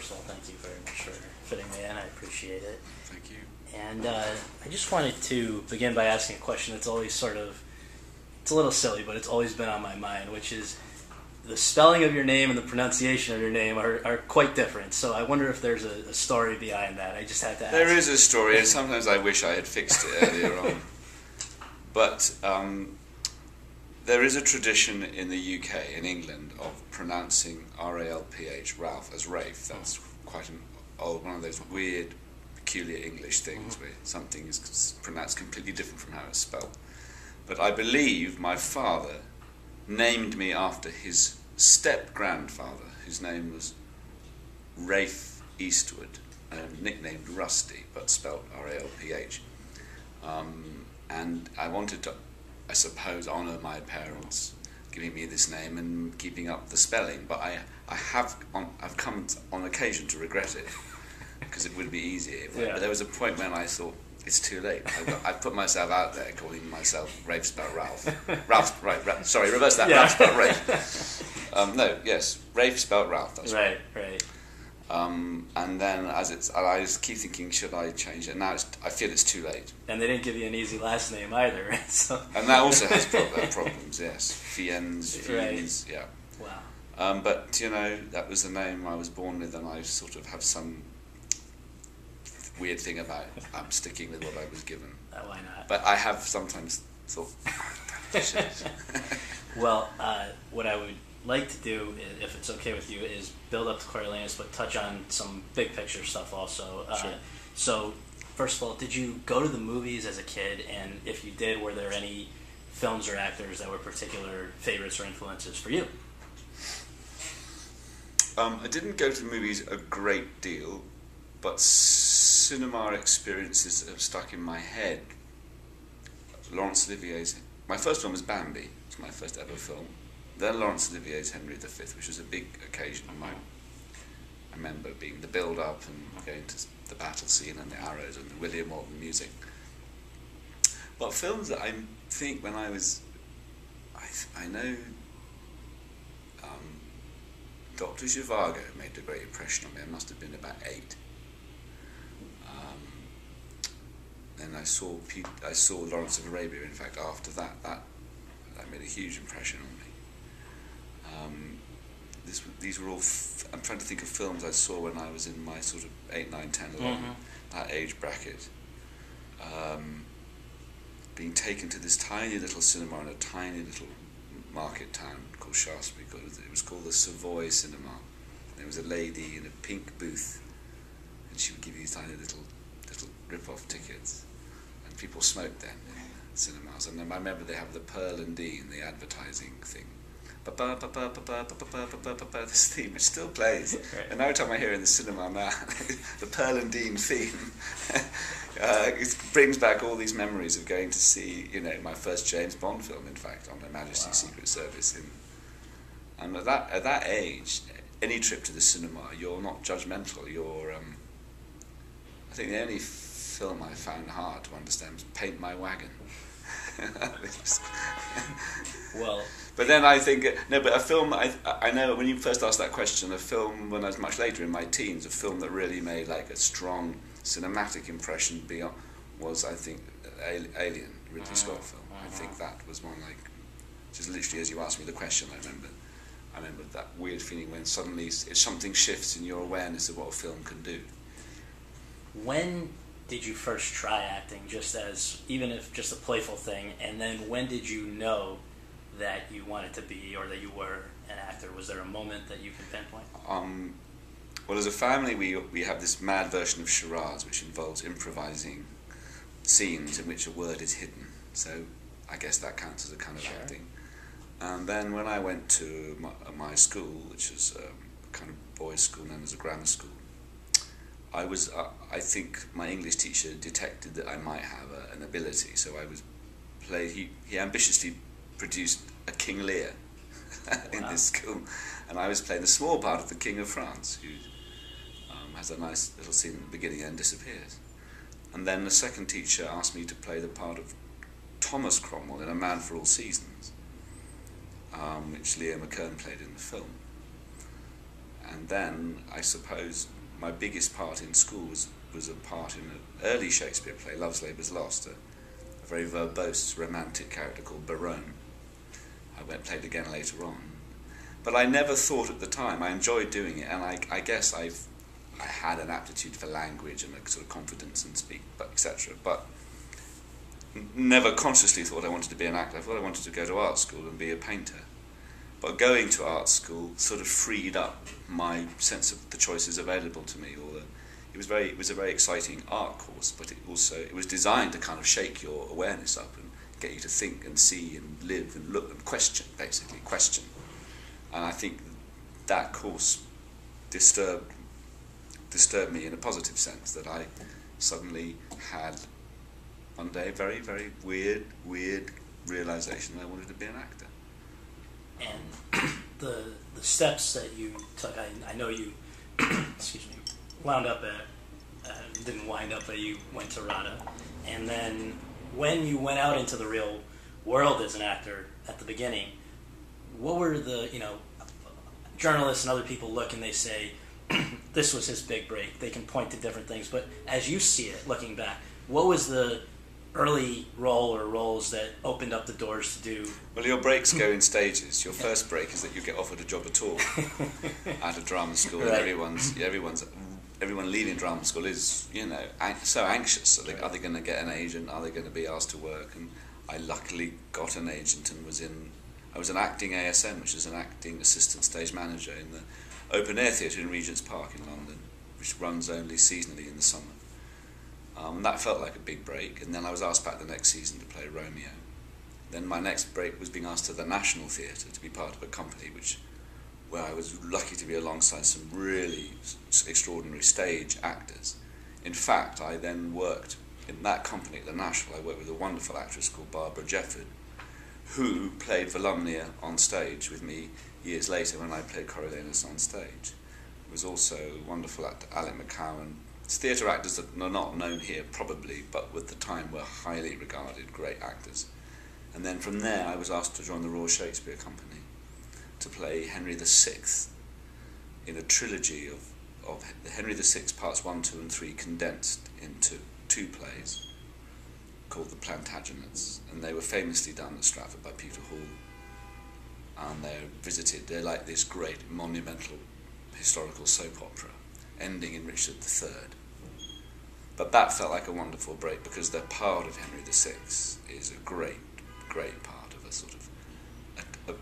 first of all, thank you very much for fitting me in. I appreciate it. Thank you. And I just wanted to begin by asking a question that's always sort of, it's a little silly, but it's always been on my mind, which is the spelling of your name and the pronunciation of your name are quite different. So I wonder if there's a story behind that. I just had to ask. There is a story, and sometimes I wish I had fixed it earlier on. But there is a tradition in the UK, in England, of pronouncing R-A-L-P-H, Ralph, as Rafe. That's quite an old, one of those weird, peculiar English things where something is pronounced completely different from how it's spelled. But I believe my father named me after his step-grandfather, whose name was Ralph Eastwood, nicknamed Rusty, but spelled R-A-L-P-H. And I wanted to, I suppose, honour my parents giving me this name and keeping up the spelling, but I've come on occasion to regret it, because it would be easier. But there was a point when I thought, it's too late. I've put myself out there calling myself Rafe spelled Ralph. Ralph, right, sorry, reverse that. Ralph spelled Rafe. No, yes, Rafe spelled Ralph, that's right. Right. And then I just keep thinking, should I change it? Now I feel it's too late. And they didn't give you an easy last name either, right? So. And that also has problems, yes. Fiennes, yeah. Wow. But, you know, that was the name I was born with, and I sort of have some weird thing about I'm sticking with what I was given. Why not? But I have sometimes thought, well, what I would like to do, if it's okay with you, is build up to Coriolanus, but touch on some big picture stuff also. Sure. So, first of all, did you go to the movies as a kid? And if you did, were there any films or actors that were particular favorites or influences for you? I didn't go to the movies a great deal, but cinema experiences have stuck in my head. Laurence Olivier's, my first film was Bambi. It's my first ever film. Then Laurence Olivier's Henry V, which was a big occasion of mine. I remember being the build-up and going to the battle scene and the arrows and the William Morton music. But films that I think when I was, I know Dr. Zhivago made a great impression on me. I must have been about 8. And I saw Lawrence of Arabia. In fact, after that made a huge impression on me. These were all. I'm trying to think of films I saw when I was in my sort of 8, 9, 10, 11, that age bracket. Being taken to this tiny little cinema in a tiny little market town called Shaftesbury. It was called the Savoy Cinema. There was a lady in a pink booth, and she would give you these tiny little rip-off tickets. And people smoked then in cinemas. And then I remember they have the Pearl and Dean, the advertising thing. This theme, it still plays. Right. And every time I hear it in the cinema now, the Pearl and Dean theme, it brings back all these memories of going to see, you know, my first James Bond film, in fact, on Her Majesty's Secret Service. And at that age, any trip to the cinema, you're not judgmental. You're, I think the only film I found hard to understand was Paint My Wagon. Well, but then I think, no, but a film, I know when you first asked that question, a film when I was much later in my teens, a film that really made like a strong cinematic impression beyond was, I think, Alien, Ridley Scott film. I think that was one, like, just literally as you asked me the question, I remember that weird feeling when suddenly something shifts in your awareness of what a film can do. When did you first try acting, just as, even if just a playful thing, and then when did you know that you wanted to be, or that you were an actor? Was there a moment that you can pinpoint? Well, as a family, we have this mad version of charades, which involves improvising scenes in which a word is hidden. So I guess that counts as a kind of acting. And then when I went to my school, which is a kind of boys' school known as a grammar school, I think my English teacher detected that I might have an ability, so I was played. He ambitiously produced a King Lear in this school, and I was playing the small part of the King of France, who has a nice little scene at the beginning and disappears. And then the second teacher asked me to play the part of Thomas Cromwell in A Man for All Seasons, which Leah McKern played in the film. And then I suppose my biggest part in school was a part in an early Shakespeare play, Love's Labour's Lost, a very verbose, romantic character called Barone. I played again later on. But I never thought at the time, I enjoyed doing it, and I guess I had an aptitude for language and a sort of confidence in speak, etc. But never consciously thought I wanted to be an actor. I thought I wanted to go to art school and be a painter. But going to art school sort of freed up my sense of the choices available to me. It was a very exciting art course, but it was designed to kind of shake your awareness up and get you to think and see and live and look and question, basically question. And I think that course disturbed me in a positive sense, that I suddenly had one day a very, very weird realization that I wanted to be an actor. And the steps that you took, I know you, excuse me, wound up didn't wind up, but you went to RADA. And then when you went out into the real world as an actor at the beginning, what were the, journalists and other people look and they say, this was his big break. They can point to different things. But as you see it, looking back, what was the early role or roles that opened up the doors to do? Well, your breaks go in stages. Your first break is that you get offered a job at all at a drama school. Right. And everyone leaving drama school is, so anxious. Are they going to get an agent? Are they going to be asked to work? And I luckily got an agent and I was an acting ASM, which is an acting assistant stage manager in the open air theatre in Regent's Park in London, which runs only seasonally in the summer. That felt like a big break, and then I was asked back the next season to play Romeo. Then my next break was being asked to the National Theatre to be part of a company where I was lucky to be alongside some really extraordinary stage actors. In fact, I then worked in that company at the National. I worked with a wonderful actress called Barbara Jefford, who played Volumnia on stage with me years later when I played Coriolanus on stage. There was also a wonderful actor, Alec McCowan. It's theatre actors that are not known here probably, but at the time were highly regarded, great actors. And then from there I was asked to join the Royal Shakespeare Company to play Henry VI in a trilogy of Henry VI parts 1, 2 and 3 condensed into 2 plays called The Plantagenets, and they were famously done at Stratford by Peter Hall. And they're like this great monumental historical soap opera ending in Richard III. But that felt like a wonderful break because the part of Henry VI is a great part of a sort of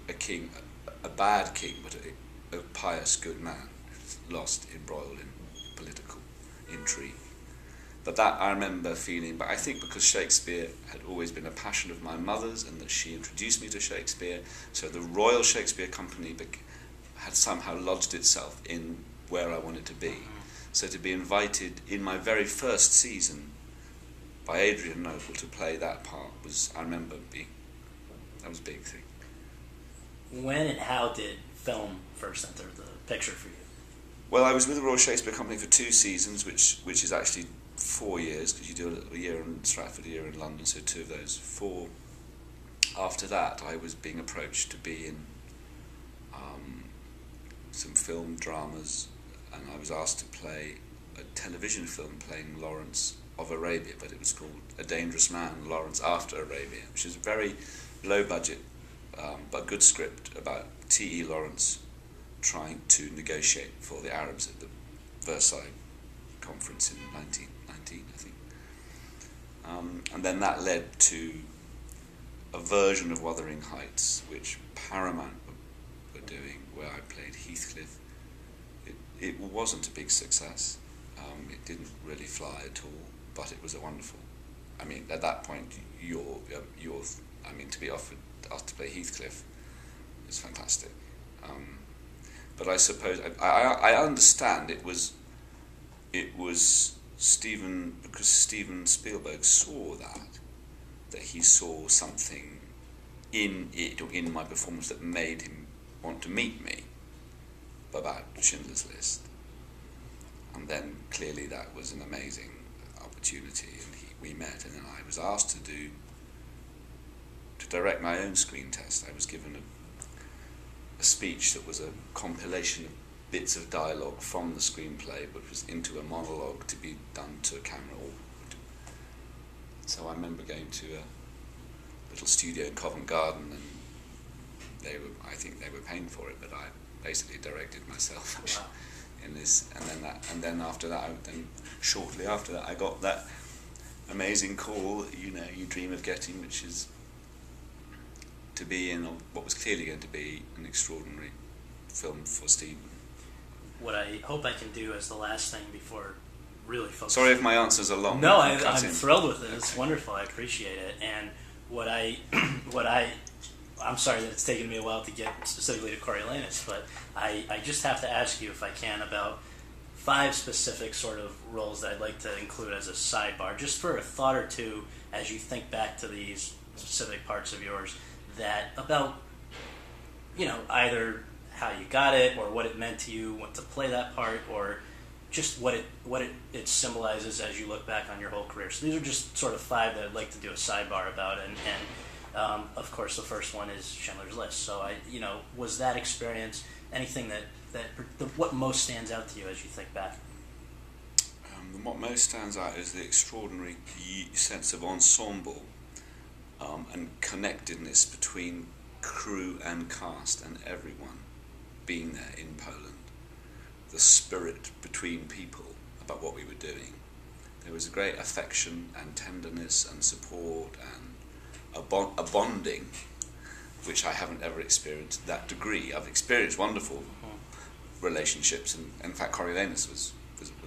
a king, a bad king, but a pious good man embroiled in political intrigue. But that I remember feeling, but I think because Shakespeare had always been a passion of my mother's and that she introduced me to Shakespeare, so the Royal Shakespeare Company had somehow lodged itself in where I wanted to be. So to be invited in my very first season by Adrian Noble to play that part that was a big thing. When and how did film first enter the picture for you? Well, I was with the Royal Shakespeare Company for 2 seasons, which is actually 4 years, because you do a year in Stratford, a year in London, so 2 of those. 4. After that, I was being approached to be in some film dramas, and I was asked to play a television film playing Lawrence of Arabia, but it was called A Dangerous Man, Lawrence After Arabia, which is a very low budget but good script about T.E. Lawrence trying to negotiate for the Arabs at the Versailles conference in 1919, I think. And then that led to a version of Wuthering Heights, which Paramount were doing, where I played Heathcliff. It wasn't a big success. It didn't really fly at all, but it was a wonderful. I mean, at that point, to be offered to play Heathcliff is fantastic. But I suppose I understand it was Steven, because Steven Spielberg saw that he saw something in it or in my performance that made him want to meet me about Schindler's List. And then clearly that was an amazing opportunity, and we met, and then I was asked to direct my own screen test. I was given a speech that was a compilation bits of dialogue from the screenplay, but was into a monologue to be done to a camera. So I remember going to a little studio in Covent Garden, and I think they were paying for it, but I basically directed myself. Wow. In this, and then after that, shortly after that, I got that amazing call, you dream of getting, which is to be in what was clearly going to be an extraordinary film for Stephen. What I hope I can do as the last thing before really focusing. Sorry if my answers are long. No, I'm thrilled with it. It's wonderful. I appreciate it. And I'm sorry that it's taken me a while to get specifically to Coriolanus, but I just have to ask you, if I can, about 5 specific sort of roles that I'd like to include as a sidebar, just for a thought or two as you think back to these specific parts of yours, that about, either how you got it, or what it meant to you to play that part, or just what it symbolizes as you look back on your whole career. So these are just sort of 5 that I'd like to do a sidebar about, and of course, the first one is Schindler's List. So was that experience anything that what most stands out to you as you think back? What most stands out is the extraordinary sense of ensemble and connectedness between crew and cast and everyone being there in Poland. The spirit between people about what we were doing. There was a great affection and tenderness and support and a bonding, which I haven't ever experienced that degree. I've experienced wonderful relationships, and in fact Coriolanus was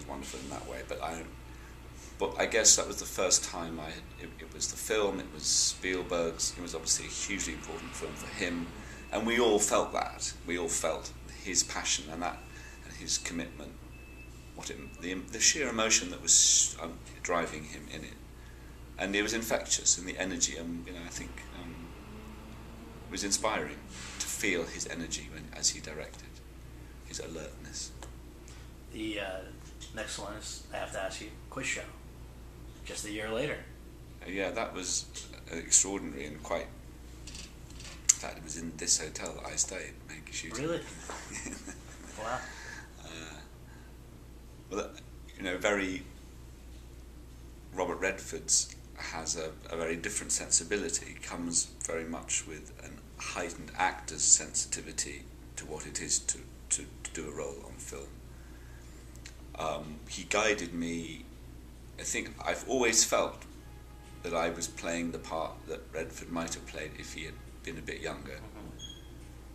wonderful in that way, but I guess that was the first time it was the film, it was Spielberg's, it was obviously a hugely important film for him, and we all felt that. We all felt his passion and his commitment, the sheer emotion that was driving him in it. And it was infectious, and the energy, I think it was inspiring to feel his energy as he directed, his alertness. The next one is, I have to ask you, Quiz Show, just a year later. Yeah, that was extraordinary and quite. In fact, it was in this hotel that I stayed making shooting. Really? Wow. Very. Robert Redford's has a very different sensibility, comes very much with a heightened actor's sensitivity to what it is to do a role on film. He guided me. I think I've always felt that I was playing the part that Redford might have played if he had been a bit younger.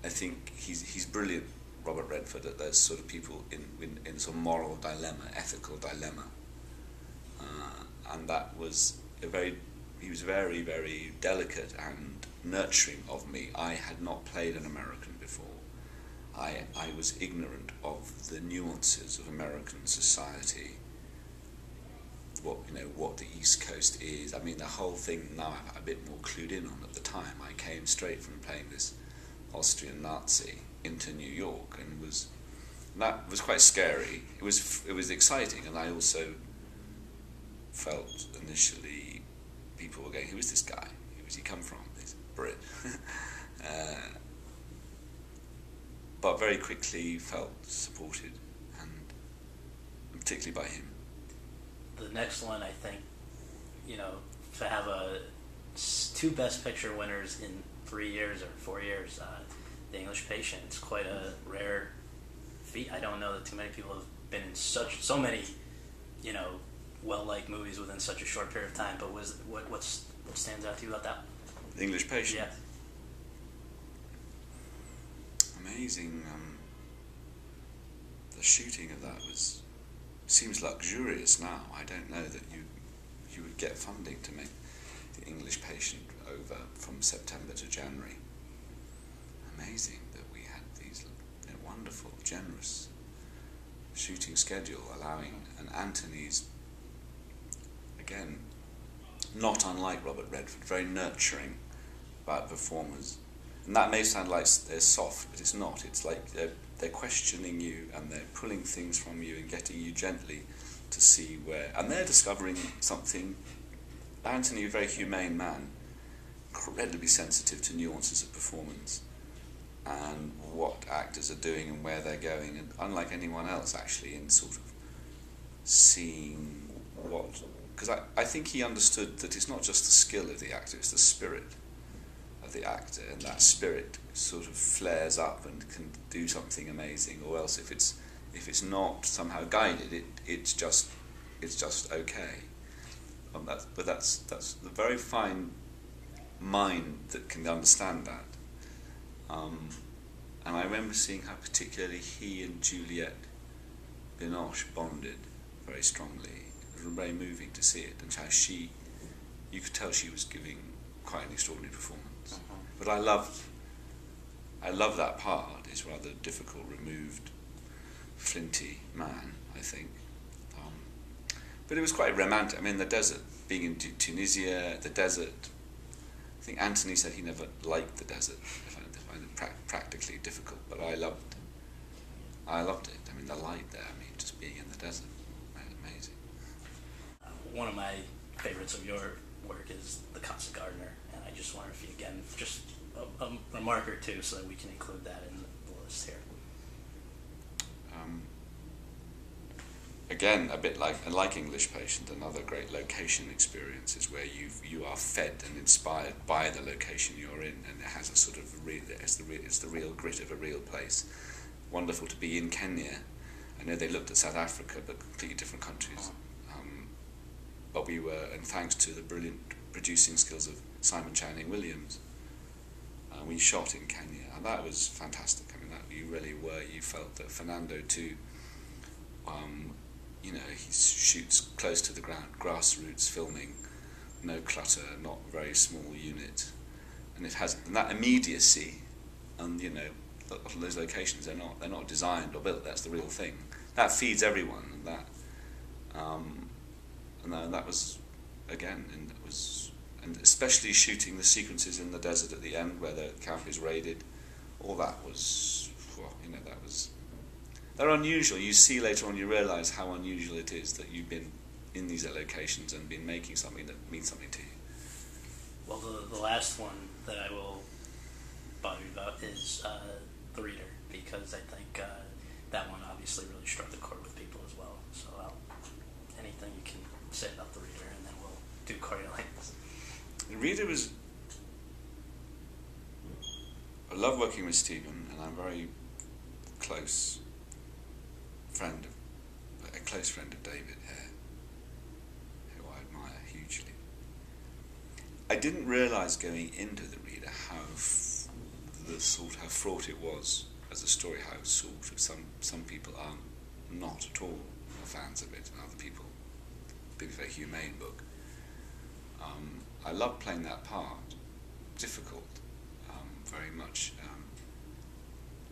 I think he's brilliant, Robert Redford, at those sort of people in sort of moral dilemma, ethical dilemma. And that was he was very, very delicate and nurturing of me. I had not played an American before. I was ignorant of the nuances of American society, what the East Coast is. I mean, the whole thing now I'm a bit more clued in on. At the time, I came straight from playing this Austrian Nazi into New York, and that was quite scary. It was exciting, and I also felt initially people were going, who is this guy? Who does he come from? He's Brit. But very quickly felt supported, and particularly by him. The next one, I think, to have 2 Best Picture winners in 3 years or 4 years, The English Patient, it's quite a rare feat. I don't know that too many people have been in so many, well-liked movies within such a short period of time. But what stands out to you about that? The English Patient. Yeah. Amazing. The shooting of that seems luxurious now. I don't know that you would get funding to make The English Patient over from September to January. Amazing that we had these wonderful, generous shooting schedule allowing, and Anthony's, again, not unlike Robert Redford, very nurturing about performers. And that may sound like they're soft, but it's not. It's like they're questioning you, and they're pulling things from you and getting you gently to see where... And they're discovering something. Anthony, a very humane man, incredibly sensitive to nuances of performance. and what actors are doing and where they're going, and unlike anyone else actually in sort of seeing what, because I think he understood that it's not just the skill of the actor, it's the spirit of the actor, and that spirit sort of flares up and can do something amazing, or else if it's not somehow guided, it's just okay. But that's the very fine mind that can understand that. And I remember seeing how particularly he and Juliette Binoche bonded very strongly. It was very moving to see it, and how you could tell she was giving quite an extraordinary performance. Uh-huh. But I love that part. It's rather difficult, removed, flinty man, I think. But it was quite romantic. I mean, the desert, being in Tunisia, the desert. I think Anthony said he never liked the desert. I find it practically difficult, but I loved it. I mean, the light there, just being in the desert, amazing. One of my favorites of your work is The Constant Gardener, and I just wonder if you, again, just a remark or two so that we can include that in the list here. Again, a bit like English Patient, another great location experience is where you are fed and inspired by the location you're in, and it has a sort of it's the real grit of a real place. Wonderful to be in Kenya. I know they looked at South Africa, but completely different countries. But we were, and thanks to the brilliant producing skills of Simon Channing Williams, we shot in Kenya, and that was fantastic. I mean, that you really were. You felt that Fernando too. He shoots close to the ground, grassroots filming, no clutter, not very small unit, and it has that immediacy. And those locations, they're not designed or built. That's the real thing. That feeds everyone, and that was again, and especially shooting the sequences in the desert at the end where the camp is raided. All that was, that was. They're unusual. You see later on, you realise how unusual it is that you've been in these locations and been making something that means something to you. Well, the last one that I will bother you about is The Reader, because I think that one obviously really struck the chord with people as well. So anything you can say about The Reader, and then we'll do Coriolanus. The Reader was... I love working with Stephen, and I'm very close friend of David Hare, who I admire hugely. I didn't realise going into The Reader how fraught it was as a story, how sort of some people are not at all fans of it, and other people think it's a very humane book. I love playing that part. Difficult, very much.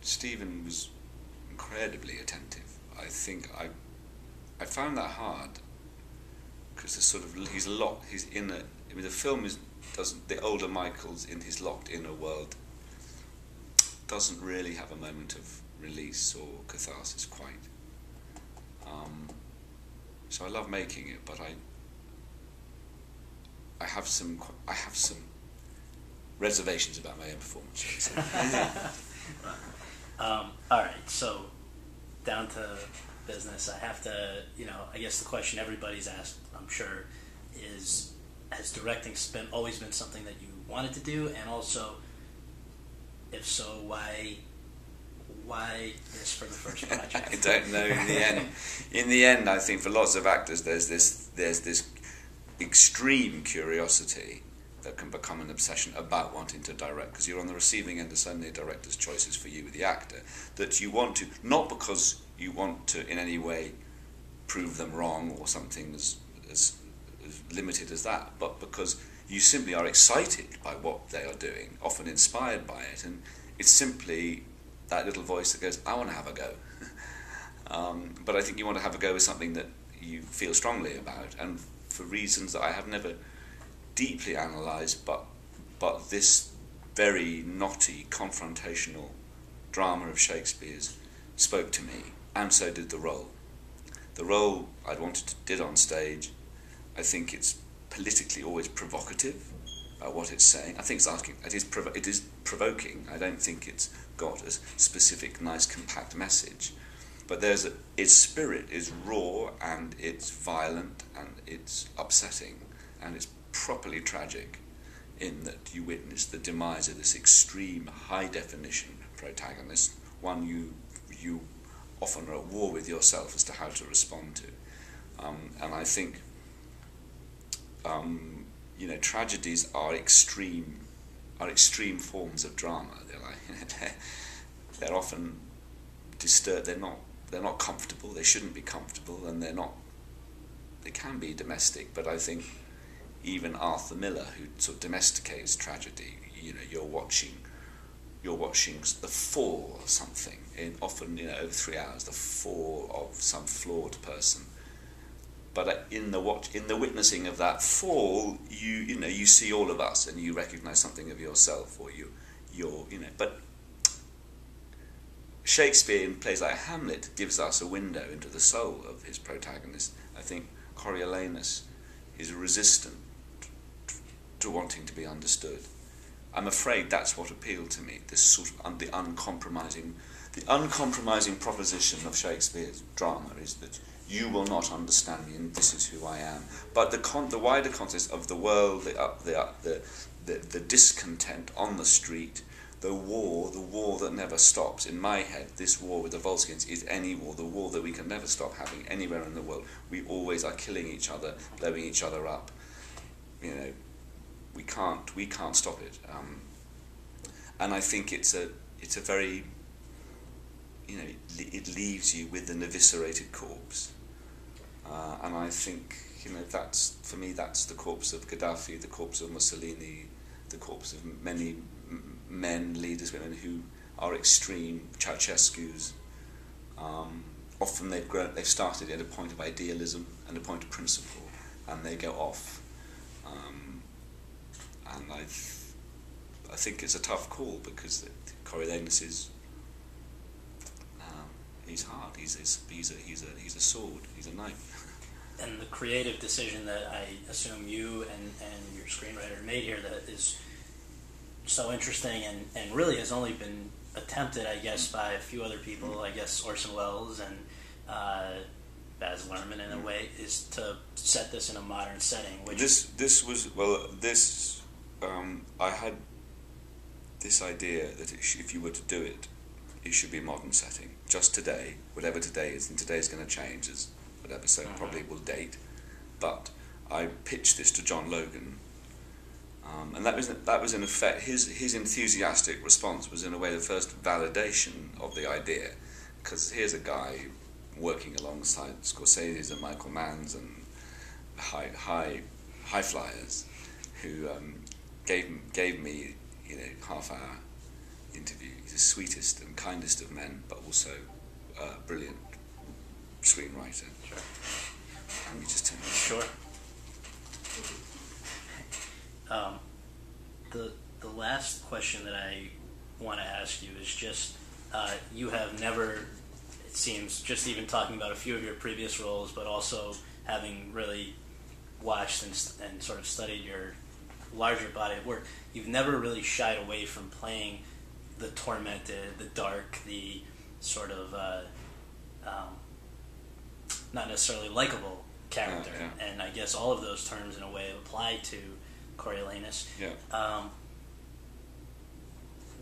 Stephen was incredibly attentive. I think I found that hard because the film the older Michael's in his locked inner world doesn't really have a moment of release or catharsis quite. So I love making it, but I have some reservations about my own performance. All right, so down to business. I have to, I guess the question everybody's asked, I'm sure, is, has directing always been something that you wanted to do, and also, if so, why this for the first project? I don't know. In the end, I think for lots of actors, there's this extreme curiosity that can become an obsession about wanting to direct, because you're on the receiving end of so many directors' choices for you with the actor that you want to, not because you want to in any way prove them wrong or something as limited as that, but because you simply are excited by what they are doing, often inspired by it, and it's simply that little voice that goes, I want to have a go. But I think you want to have a go with something that you feel strongly about, and for reasons that I have never deeply analysed, but this very knotty, confrontational drama of Shakespeare's spoke to me, and so did the role. The role did on stage. I think it's politically always provocative about what it's saying. I think it is provoking. I don't think it's got a specific, nice, compact message. But its spirit is raw, and it's violent, and it's upsetting, and it's properly tragic, in that you witness the demise of this extreme, high-definition protagonist, one you often are at war with yourself as to how to respond to. And I think, tragedies are extreme forms of drama. They're often disturbed. They're not comfortable. They shouldn't be comfortable, and they can be domestic. But I think even Arthur Miller, who sort of domesticates tragedy, you're watching the fall of something, often over 3 hours, the fall of some flawed person. But in the witnessing of that fall, you see all of us, and you recognise something of yourself, or you're. But Shakespeare, in plays like Hamlet, gives us a window into the soul of his protagonist. I think Coriolanus is resistant to wanting to be understood. I'm afraid that's what appealed to me. This sort of the uncompromising proposition of Shakespeare's drama is that you will not understand me, and this is who I am. But the wider context of the world, the discontent on the street, the war that never stops. In my head, this war with the Volscians is any war, the war that we can never stop having anywhere in the world. We always are killing each other, blowing each other up. We can't stop it. And I think it's a very, it leaves you with an eviscerated corpse. And I think, that's, for me, that's the corpse of Gaddafi, the corpse of Mussolini, the corpse of many men, leaders, women who are extreme, Ceausescu's. Often they've started at a point of idealism and a point of principle, and they go off. And I think it's a tough call, because Coriolanus is he's hard. He's a sword. He's a knife. And the creative decision that I assume you and your screenwriter made here that is so interesting and really has only been attempted, I guess, by a few other people. I guess Orson Welles and Baz Luhrmann, in a way, is to set this in a modern setting. Which I had this idea that if you were to do it, it should be a modern setting. Just today, whatever today is, and today is going to change as whatever, so probably will date. But I pitched this to John Logan, and that was in effect his enthusiastic response was in a way the first validation of the idea, because here's a guy working alongside Scorsese's and Michael Mann's and high flyers, who gave me half-hour interview. He's the sweetest and kindest of men, but also a brilliant screenwriter. Sure. And you just tell me. Sure. The last question that I want to ask you is just, you have never, it seems, just even talking about a few of your previous roles, but also having really watched and sort of studied your larger body of work, you've never really shied away from playing the tormented, the dark, the sort of not necessarily likable character. Yeah. And I guess all of those terms in a way apply to Coriolanus. Yeah.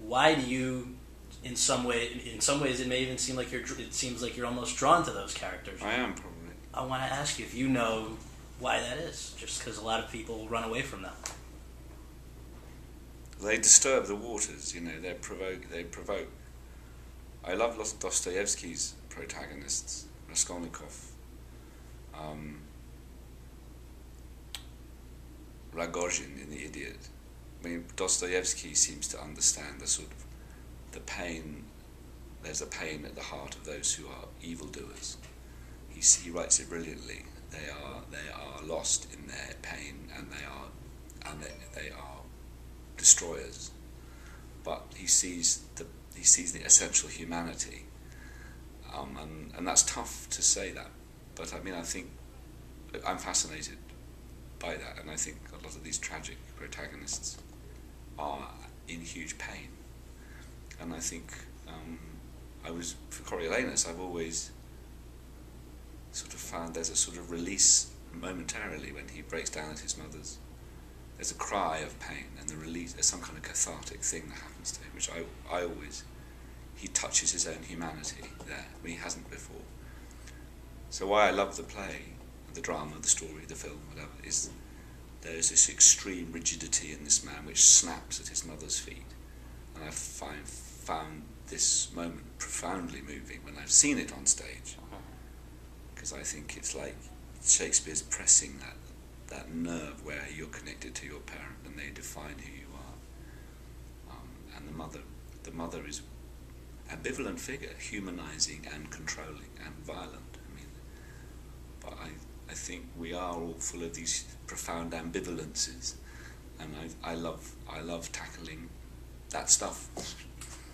Why do you, in some ways it may even seem like it seems like you're almost drawn to those characters. I am, probably. I want to ask you if you know why that is, just because a lot of people run away from them. They disturb the waters, they provoke. I love Dostoevsky's protagonists, Raskolnikov, Rogozhin in The Idiot. I mean, Dostoevsky seems to understand the pain. There's a pain at the heart of those who are evildoers. He writes it brilliantly. They are lost in their pain, and they are destroyers. But he sees the essential humanity, and that's tough to say that. But I mean, I think I'm fascinated by that, and I think a lot of these tragic protagonists are in huge pain, and I think for Coriolanus, I've always sort of found there's a sort of release momentarily when he breaks down at his mother's. There's a cry of pain and the release. There's some kind of cathartic thing that happens to him, which I always. He touches his own humanity there, when he hasn't before. So why I love the play, the drama, the story, the film, whatever, is there's this extreme rigidity in this man which snaps at his mother's feet, and I found this moment profoundly moving when I've seen it on stage, because I think it's like Shakespeare's pressing that nerve where you're connected to your parent and they define who you are, and the mother is ambivalent figure, humanizing and controlling and violent. I mean, but I think we are all full of these profound ambivalences, and I love tackling that stuff.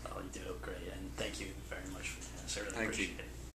Oh, you do great, and thank you very much for that. I certainly Thank appreciate you. it.